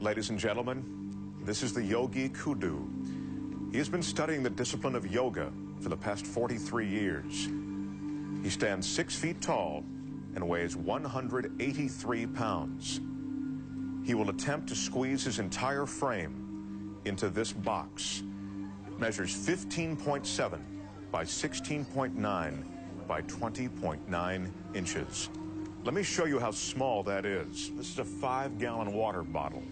Ladies and gentlemen, this is the Yogi Kudu. He has been studying the discipline of yoga for the past 43 years. He stands 6 feet tall and weighs 183 pounds. He will attempt to squeeze his entire frame into this box. It measures 15.7 by 16.9 by 20.9 inches. Let me show you how small that is. This is a 5-gallon water bottle.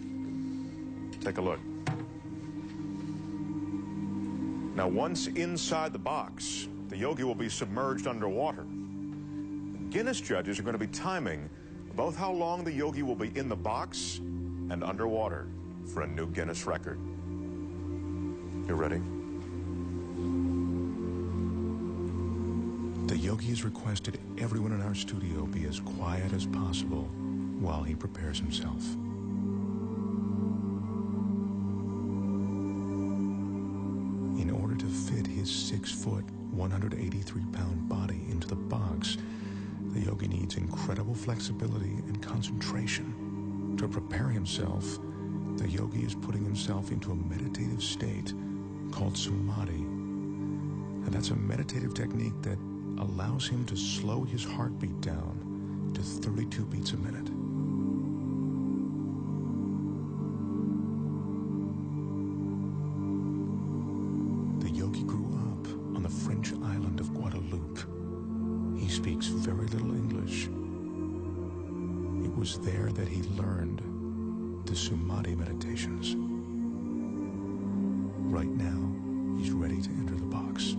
Take a look. Now, once inside the box, the yogi will be submerged underwater. The Guinness judges are going to be timing both how long the yogi will be in the box and underwater for a new Guinness record. You ready? The yogi has requested everyone in our studio be as quiet as possible while he prepares himself. In order to fit his 6-foot, 183-pound body into the box, the yogi needs incredible flexibility and concentration. To prepare himself, the yogi is putting himself into a meditative state called samadhi. And that's a meditative technique that allows him to slow his heartbeat down to 32 beats a minute. The yogi grew up on the French island of Guadeloupe. He speaks very little English. It was there that he learned the Samadhi meditations. Right now, he's ready to enter the box.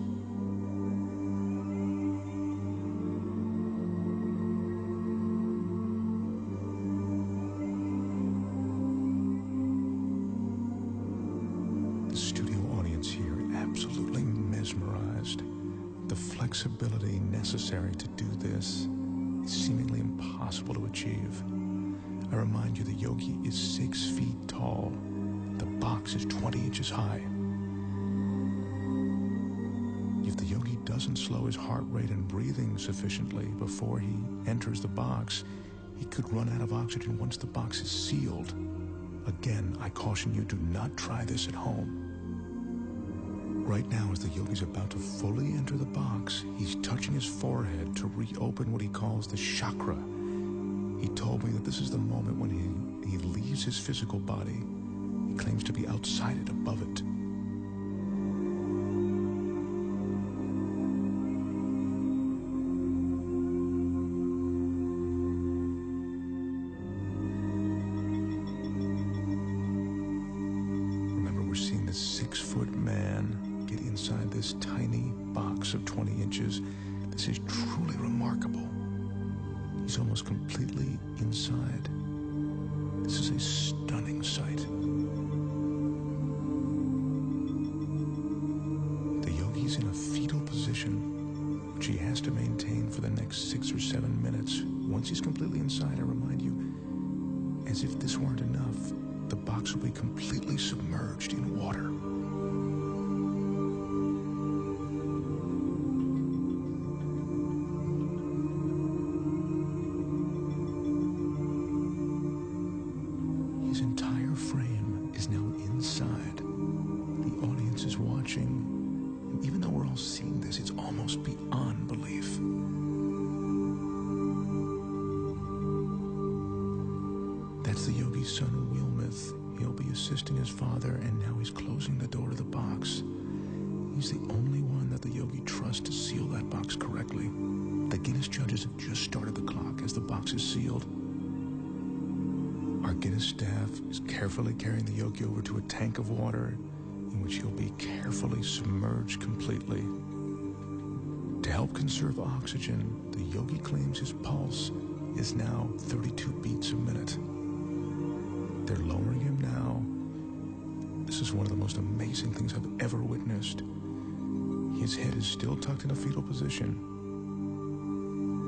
The flexibility necessary to do this is seemingly impossible to achieve. I remind you, the yogi is 6 feet tall. The box is 20 inches high. If the yogi doesn't slow his heart rate and breathing sufficiently before he enters the box, he could run out of oxygen once the box is sealed. Again, I caution you, do not try this at home. Right now, as the yogi's about to fully enter the box, he's touching his forehead to reopen what he calls the chakra. He told me that this is the moment when he leaves his physical body. He claims to be outside it, above it. Remember, we're seeing this 6-foot man get inside this tiny box of 20 inches. This is truly remarkable. He's almost completely inside. This is a stunning sight. The yogi's in a fetal position, which he has to maintain for the next 6 or 7 minutes. Once he's completely inside, I remind you, as if this weren't enough, the box will be completely submerged in water. And even though we're all seeing this, it's almost beyond belief. That's the yogi's son, Wilmeth. He'll be assisting his father, and now he's closing the door to the box. He's the only one that the yogi trusts to seal that box correctly. The Guinness judges have just started the clock as the box is sealed. Our Guinness staff is carefully carrying the yogi over to a tank of water in which he'll be carefully submerged completely. To help conserve oxygen, the yogi claims his pulse is now 32 beats a minute. They're lowering him now. This is one of the most amazing things I've ever witnessed. His head is still tucked in a fetal position,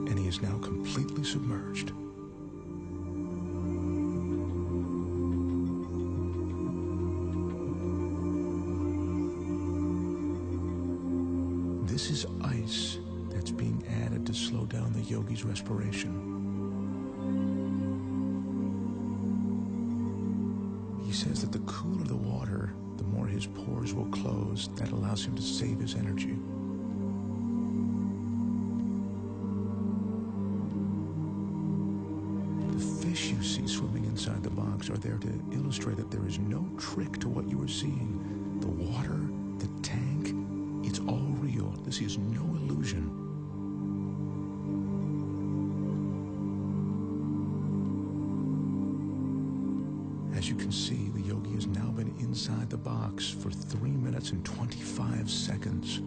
and he is now completely submerged. This is ice that's being added to slow down the yogi's respiration. He says that the cooler the water, the more his pores will close. That allows him to save his energy. The fish you see swimming inside the box are there to illustrate that there is no trick to what you are seeing. The water, the tank, it's all real. This is no illusion. As you can see, the yogi has now been inside the box for 3 minutes and 25 seconds.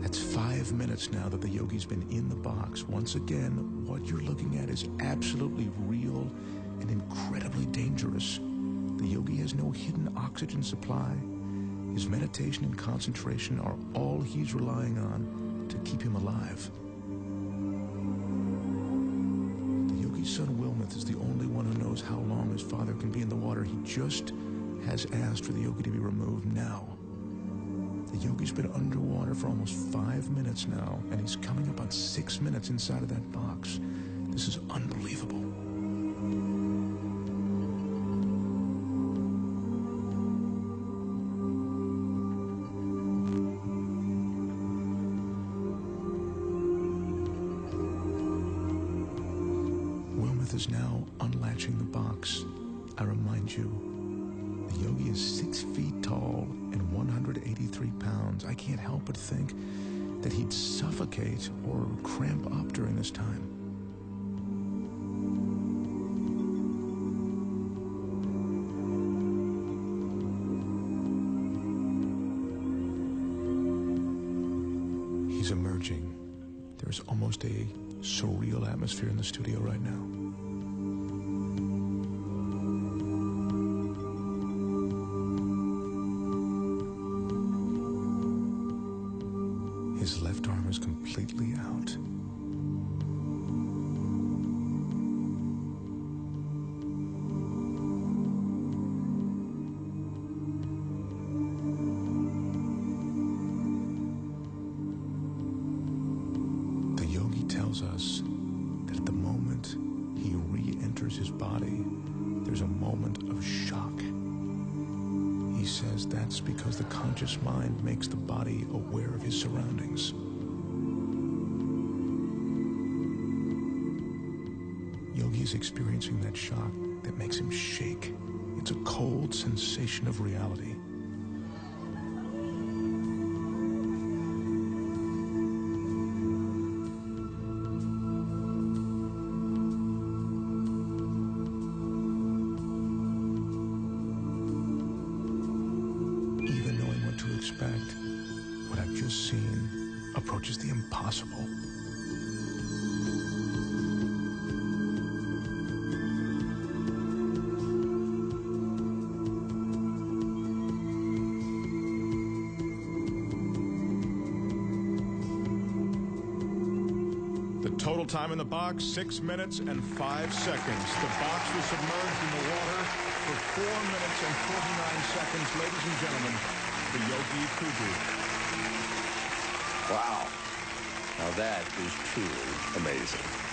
That's 5 minutes now that the yogi's been in the box. Once again, what you're looking at is absolutely real and incredibly dangerous. The yogi has no hidden oxygen supply. His meditation and concentration are all he's relying on to keep him alive. Son Wilmuth is the only one who knows how long his father can be in the water. He just has asked for the yogi to be removed now. The yogi's been underwater for almost 5 minutes now, and he's coming up on 6 minutes inside of that box. This is unbelievable. Is now unlatching the box. I remind you, the yogi is 6 feet tall and 183 pounds. I can't help but think that he'd suffocate or cramp up during this time. He's emerging. There's almost a surreal atmosphere in the studio right now. His left arm is completely out. The yogi tells us that at the moment he re-enters his body, there's a moment of shock. He says that's because the conscious mind makes the body aware of his surroundings. Yogi is experiencing that shock that makes him shake. It's a cold sensation of reality. Expect what I've just seen approaches the impossible. The total time in the box, 6 minutes and 5 seconds. The box was submerged in the water for 4 minutes and 49 seconds. Ladies and gentlemen, the Yogi Kudu. Wow. Now that is truly amazing.